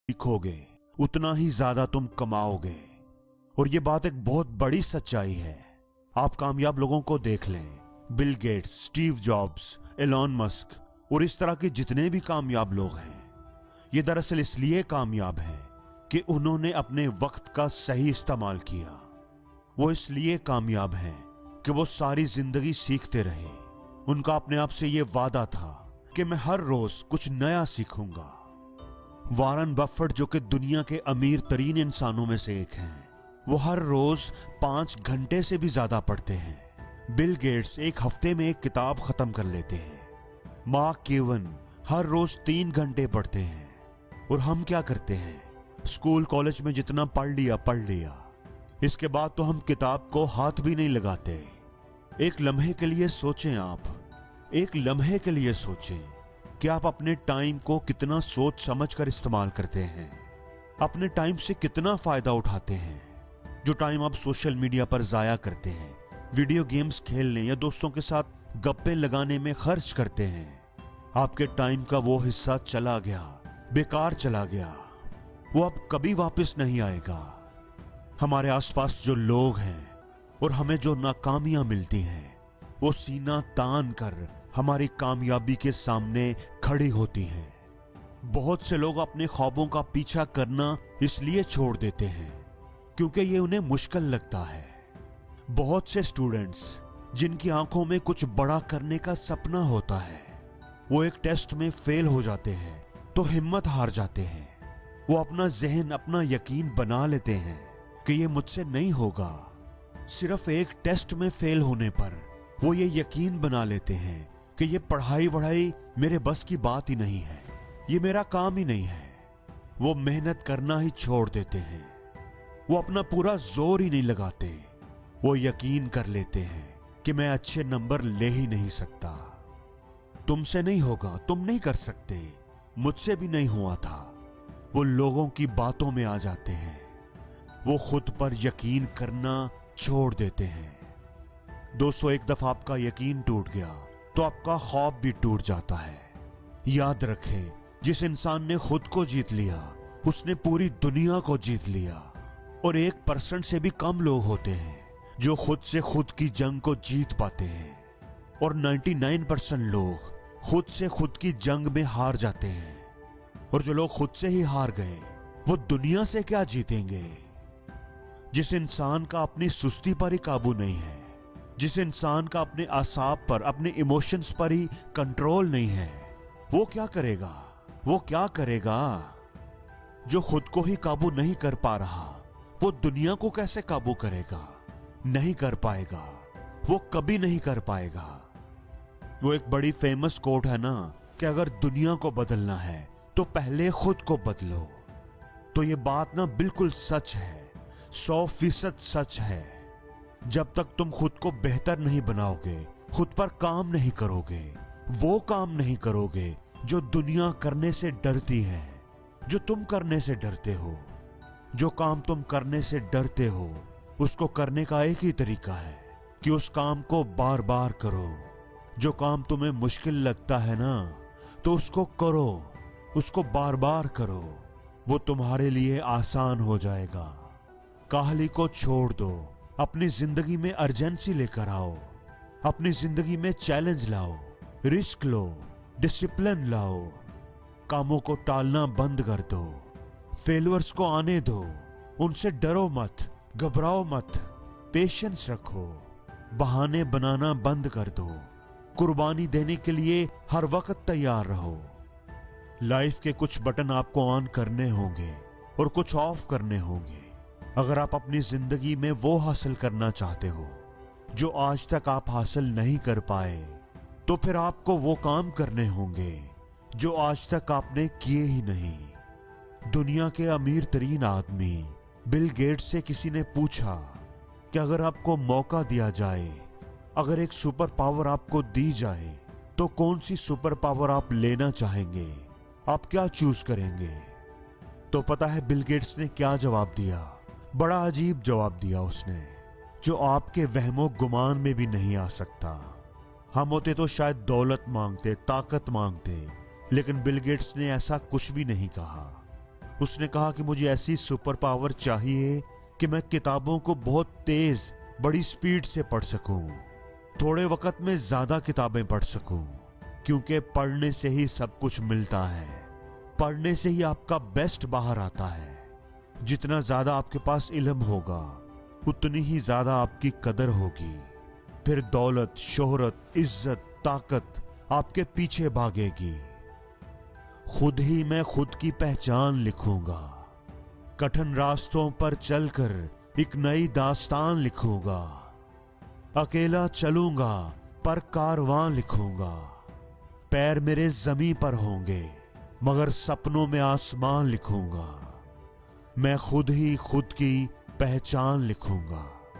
सीखोगे उतना ही ज्यादा तुम कमाओगे। और ये बात एक बहुत बड़ी सच्चाई है। आप कामयाब लोगों को देख लें, Bill Gates, Steve jobs, Elon Musk और इस तरह के जितने भी कामयाब लोग हैं, ये दरअसल इसलिए कामयाब हैं कि उन्होंने अपने वक्त का सही इस्तेमाल किया। वो इसलिए कामयाब हैं कि वो सारी जिंदगी सीखते रहे। उनका अपने आप से ये वादा था कि मैं हर रोज कुछ नया सीखूंगा। वॉरेन बफेट, जो कि दुनिया के अमीर तरीन इंसानों में से एक हैं, वो हर रोज 5 घंटे से भी ज्यादा पढ़ते हैं। बिल गेट्स एक हफ्ते में एक किताब खत्म कर लेते हैं। मार्क क्यूवन हर रोज 3 घंटे पढ़ते हैं। और हम क्या करते हैं? स्कूल कॉलेज में जितना पढ़ लिया, इसके बाद तो हम किताब को हाथ भी नहीं लगाते। एक लम्हे के लिए सोचें, आप एक लम्हे के लिए सोचें कि आप अपने टाइम को कितना सोच समझ कर इस्तेमाल करते हैं, अपने टाइम से कितना फायदा उठाते हैं। जो टाइम आप सोशल मीडिया पर जाया करते हैं, वीडियो गेम्स खेलने या दोस्तों के साथ गप्पे लगाने में खर्च करते हैं, आपके टाइम का वो हिस्सा चला गया, बेकार चला गया। वो अब कभी वापस नहीं आएगा। हमारे आसपास जो लोग हैं और हमें जो नाकामियां मिलती हैं, वो सीना तान कर हमारी कामयाबी के सामने खड़ी होती हैं। बहुत से लोग अपने ख्वाबों का पीछा करना इसलिए छोड़ देते हैं क्योंकि ये उन्हें मुश्किल लगता है। बहुत से स्टूडेंट्स जिनकी आंखों में कुछ बड़ा करने का सपना होता है, वो एक टेस्ट में फेल हो जाते हैं तो हिम्मत हार जाते हैं। वो अपना जहन, अपना यकीन बना लेते हैं कि ये मुझसे नहीं होगा। सिर्फ एक टेस्ट में फेल होने पर वो ये यकीन बना लेते हैं कि ये पढ़ाई वढ़ाई मेरे बस की बात ही नहीं है, ये मेरा काम ही नहीं है। वो मेहनत करना ही छोड़ देते हैं। वो अपना पूरा जोर ही नहीं लगाते। वो यकीन कर लेते हैं कि मैं अच्छे नंबर ले ही नहीं सकता। तुमसे नहीं होगा, तुम नहीं कर सकते, मुझसे भी नहीं हुआ था। वो लोगों की बातों में आ जाते हैं। वो खुद पर यकीन करना छोड़ देते हैं। दोस्तों, एक दफा आपका यकीन टूट गया तो आपका ख्वाब भी टूट जाता है। याद रखें, जिस इंसान ने खुद को जीत लिया, उसने पूरी दुनिया को जीत लिया। और 1% से भी कम लोग होते हैं जो खुद से खुद की जंग को जीत पाते हैं। और 99% लोग खुद से खुद की जंग में हार जाते हैं। और जो लोग खुद से ही हार गए, वो दुनिया से क्या जीतेंगे? जिस इंसान का अपनी सुस्ती पर ही काबू नहीं है, जिस इंसान का अपने आसाब पर, अपने इमोशंस पर ही कंट्रोल नहीं है, वो क्या करेगा? वो क्या करेगा? जो खुद को ही काबू नहीं कर पा रहा, वो दुनिया को कैसे काबू करेगा? नहीं कर पाएगा, वो कभी नहीं कर पाएगा। वो एक बड़ी फेमस कोट है ना कि अगर दुनिया को बदलना है तो पहले खुद को बदलो। तो ये बात ना बिल्कुल सच है, 100% सच है। जब तक तुम खुद को बेहतर नहीं बनाओगे, खुद पर काम नहीं करोगे, वो काम नहीं करोगे जो दुनिया करने से डरती है, जो तुम करने से डरते हो। जो काम तुम करने से डरते हो, उसको करने का एक ही तरीका है कि उस काम को बार बार करो। जो काम तुम्हें मुश्किल लगता है ना, तो उसको करो, उसको बार बार करो, वो तुम्हारे लिए आसान हो जाएगा। काहली को छोड़ दो, अपनी जिंदगी में अर्जेंसी लेकर आओ, अपनी जिंदगी में चैलेंज लाओ, रिस्क लो, डिसिप्लिन लाओ। कामों को टालना बंद कर दो, फेलियर्स को आने दो, उनसे डरो मत, घबराओ मत, पेशेंस रखो। बहाने बनाना बंद कर दो, कुर्बानी देने के लिए हर वक्त तैयार रहो। लाइफ के कुछ बटन आपको ऑन करने होंगे और कुछ ऑफ करने होंगे। अगर आप अपनी जिंदगी में वो हासिल करना चाहते हो जो आज तक आप हासिल नहीं कर पाए, तो फिर आपको वो काम करने होंगे जो आज तक आपने किए ही नहीं। दुनिया के अमीर तरीन आदमी बिल गेट्स से किसी ने पूछा कि अगर आपको मौका दिया जाए, अगर एक सुपर पावर आपको दी जाए, तो कौन सी सुपर पावर आप लेना चाहेंगे? आप क्या चूज करेंगे? तो पता है बिल गेट्स ने क्या जवाब दिया? बड़ा अजीब जवाब दिया उसने, जो आपके वहमो गुमान में भी नहीं आ सकता। हम होते तो शायद दौलत मांगते, ताकत मांगते, लेकिन बिल गेट्स ने ऐसा कुछ भी नहीं कहा। उसने कहा कि मुझे ऐसी सुपर पावर चाहिए कि मैं किताबों को बहुत तेज बड़ी स्पीड से पढ़ सकूं, थोड़े वक्त में ज्यादा किताबें पढ़ सकूं, क्योंकि पढ़ने से ही सब कुछ मिलता है, पढ़ने से ही आपका बेस्ट बाहर आता है। जितना ज्यादा आपके पास इल्म होगा उतनी ही ज्यादा आपकी कदर होगी, फिर दौलत, शोहरत, इज्जत, ताकत आपके पीछे भागेगी। खुद ही मैं खुद की पहचान लिखूंगा, कठिन रास्तों पर चलकर एक नई दास्तान लिखूंगा, अकेला चलूंगा पर कारवां लिखूंगा। पैर मेरे जमीन पर होंगे मगर सपनों में आसमान लिखूंगा। मैं खुद ही खुद की पहचान लिखूंगा।